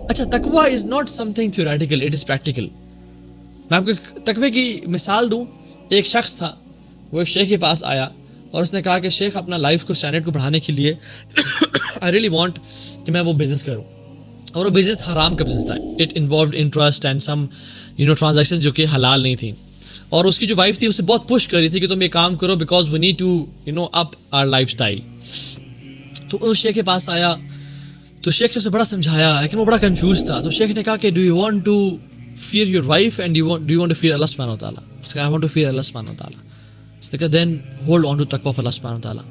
اچھا تقویٰ is not something theoretical, it is practical. میں آپ کو تقوی کی مثال دوں. ایک شخص تھا, وہ ایک شیخ کے پاس آیا اور اس نے کہا کہ شیخ اپنا لائف کو اسٹینڈرڈ کو بڑھانے کے لیے آئی ریئلی وانٹ کہ میں وہ بزنس کروں. اور وہ بزنس حرام کا بزنس تھا. It involved interest and some transaction جو کہ حلال نہیں تھیں. اور اس کی جو وائف تھی اسے بہت پش کر رہی تھی کہ تم یہ کام کرو because we need to up our lifestyle. تو اس شیخ کے پاس آیا تو شیخ نے اسے بڑا سمجھایا لیکن وہ بڑا کنفیوز تھا. تو شیخ نے کہا کہ do you want to fear your wife and do you want to fear اللہ سبحانہ و تعالیٰ. اس کا آئی وانٹ ٹو فیئر اللہ سبحانہ و تعالیٰ. اس نے کہا دین ہولڈ آن ٹو تقویٰ آف اللہ سبحانہ و تعالیٰ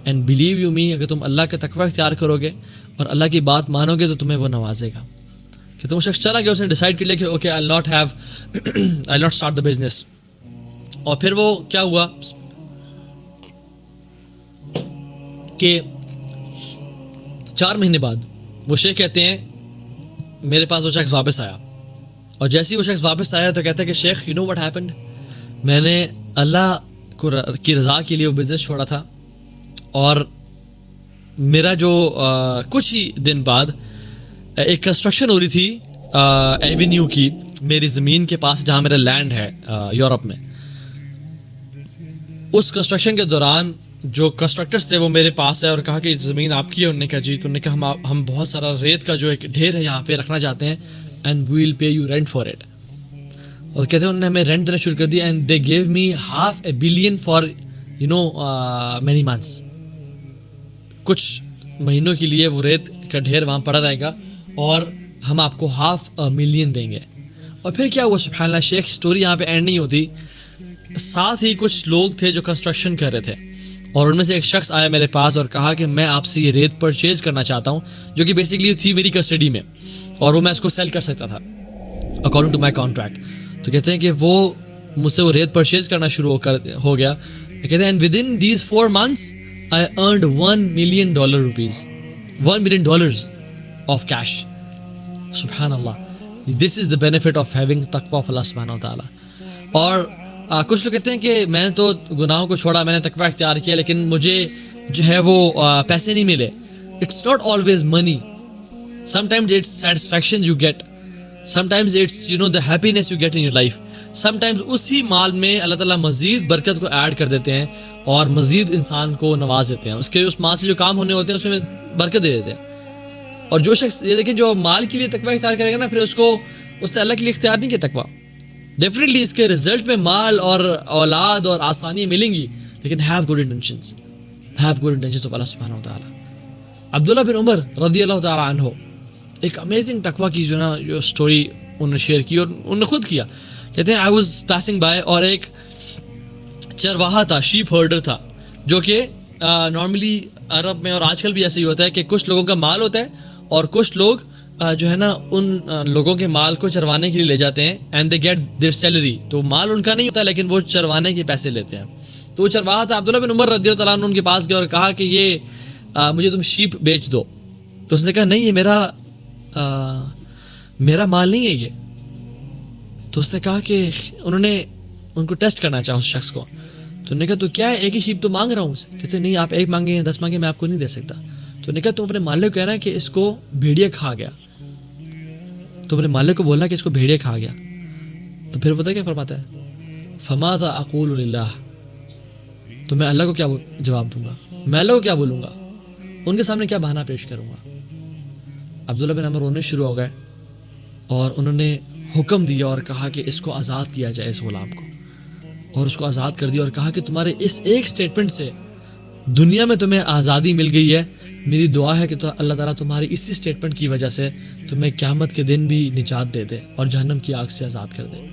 اینڈ بلیو یو می, اگر تم اللہ کا تقویٰ اختیار کرو گے اور اللہ کی بات مانو گے تو تمہیں وہ نوازے گا. کہ تم شخص چلا گیا, اس نے ڈیسائیڈ کر لیا کہ okay I not start the business. اور پھر وہ کیا ہوا کہ 4 مہینے بعد وہ شیخ کہتے ہیں میرے پاس وہ شخص واپس آیا. اور جیسے ہی وہ شخص واپس آیا تو کہتا ہے کہ شیخ یو نو واٹ ہیپنڈ, میں نے اللہ کی رضا کے لیے وہ بزنس چھوڑا تھا اور میرا جو کچھ ہی دن بعد ایک کنسٹرکشن ہو رہی تھی ایونیو کی میری زمین کے پاس جہاں میرا لینڈ ہے یورپ میں. اس کنسٹرکشن کے دوران جو کنسٹرکٹرس تھے وہ میرے پاس ہے اور کہا کہ زمین آپ کی ہے. انہوں نے کہا جی. تو انہوں نے کہا ہم بہت سارا ریت کا جو ایک ڈھیر ہے یہاں پہ رکھنا چاہتے ہیں and we will pay you rent for it. اور کہتے ہیں انہوں نے ہمیں رینٹ دینا شروع کر دیا and they give me $500 million for many months. کچھ مہینوں کے لیے وہ ریت کا ڈھیر وہاں پڑا رہے گا اور ہم آپ کو $500,000 دیں گے. اور پھر کیا ہوا سبحان اللہ, شیخ اسٹوری یہاں پہ اینڈ نہیں ہوتی. ساتھ ہی کچھ لوگ تھے جو کنسٹرکشن کر رہے تھے اور ان میں سے ایک شخص آیا میرے پاس اور کہا کہ میں آپ سے یہ ریت پرچیز کرنا چاہتا ہوں جو کہ بیسکلی تھی میری کسٹڈی میں اور وہ میں اس کو سیل کر سکتا تھا اکارڈنگ ٹو مائی کانٹریکٹ. تو کہتے ہیں کہ وہ مجھ سے وہ ریت پرچیز کرنا شروع ہو گیا. کہتے ہیں and with in these 4 months I earned $1 million $1 million of cash. سبحان اللہ, this is the benefit of having taqwa of Allah سبحانہ و تعالیٰ. اور کچھ لوگ کہتے ہیں کہ میں نے تو گناہوں کو چھوڑا, میں نے تقویٰ اختیار کیا لیکن مجھے جو ہے وہ پیسے نہیں ملے. It's not always money, sometimes it's satisfaction you get, sometimes it's the happiness you get in your life. Sometimes اسی مال میں اللہ تعالیٰ مزید برکت کو ایڈ کر دیتے ہیں اور مزید انسان کو نواز دیتے ہیں. اس مال سے جو کام ہونے ہوتے ہیں اس میں برکت دے دیتے ہیں. اور جو شخص یہ دیکھیں جو مال کے لیے تقویٰ اختیار کرے گا نا, پھر اس سے اللہ کے لیے اختیار نہیں کیا تقویٰ. ڈیفینیٹلی اس کے رزلٹ میں مال اور اولاد اور آسانیاں ملیں گی لیکن ہیو گڈ انٹینشنز آف اللہ سبحانہ و تعالیٰ. عبداللہ بن عمر رضی اللہ تعالیٰ عنہ ایک امیزنگ تقویٰ کی جو اسٹوری انہوں نے شیئر کی اور انہوں نے خود کیا. کہتے ہیں آئی واز پاسنگ بائی, اور ایک چرواہا تھا, شیپ ہرڈر تھا, جو کہ نارملی عرب میں اور آج کل بھی ایسا ہی ہوتا ہے کہ کچھ لوگوں کا مال ہوتا ہے اور کچھ لوگ جو ہے نا ان لوگوں کے مال کو چروانے کے لیے لے جاتے ہیں and they get their salary. تو مال ان کا نہیں ہوتا لیکن وہ چروانے کے پیسے لیتے ہیں. تو وہ چرواہا تھا عبداللہ بن عمر رضی اللہ تعالیٰ عنہ ان کے پاس گیا اور کہا کہ یہ مجھے تم شیپ بیچ دو. تو اس نے کہا نہیں, یہ میرا مال نہیں ہے یہ. تو اس نے کہا کہ انہوں نے ان کو ٹیسٹ کرنا چاہا اس شخص کو. تو انہوں نے کہا تو کیا ہے, ایک ہی شیپ تو مانگ رہا ہوں. کہتے نہیں, آپ 1 مانگیں 10 مانگیں میں آپ کو نہیں دے سکتا. تو نے کہا تم اپنے مالک کو کہنا کہ اس کو بھیڑیا کھا گیا. تو اپنے مالک کو بولنا کہ اس کو بھیڑیا کھا گیا. تو پھر پتہ کیا فرماتا ہے, فماذا اقول للہ, تو میں اللہ کو کیا جواب دوں گا, میں اللہ کو کیا بولوں گا, ان کے سامنے کیا بہانہ پیش کروں گا. عبداللہ بن عمر رونے شروع ہو گئے اور انہوں نے حکم دیا اور کہا کہ اس کو آزاد کیا جائے, اس غلام کو. اور اس کو آزاد کر دیا اور کہا کہ تمہارے اس ایک سٹیٹمنٹ سے دنیا میں تمہیں آزادی مل گئی ہے. میری دعا ہے کہ تو اللہ تعالیٰ تمہاری اسی سٹیٹمنٹ کی وجہ سے تمہیں قیامت کے دن بھی نجات دے دے اور جہنم کی آگ سے آزاد کر دے.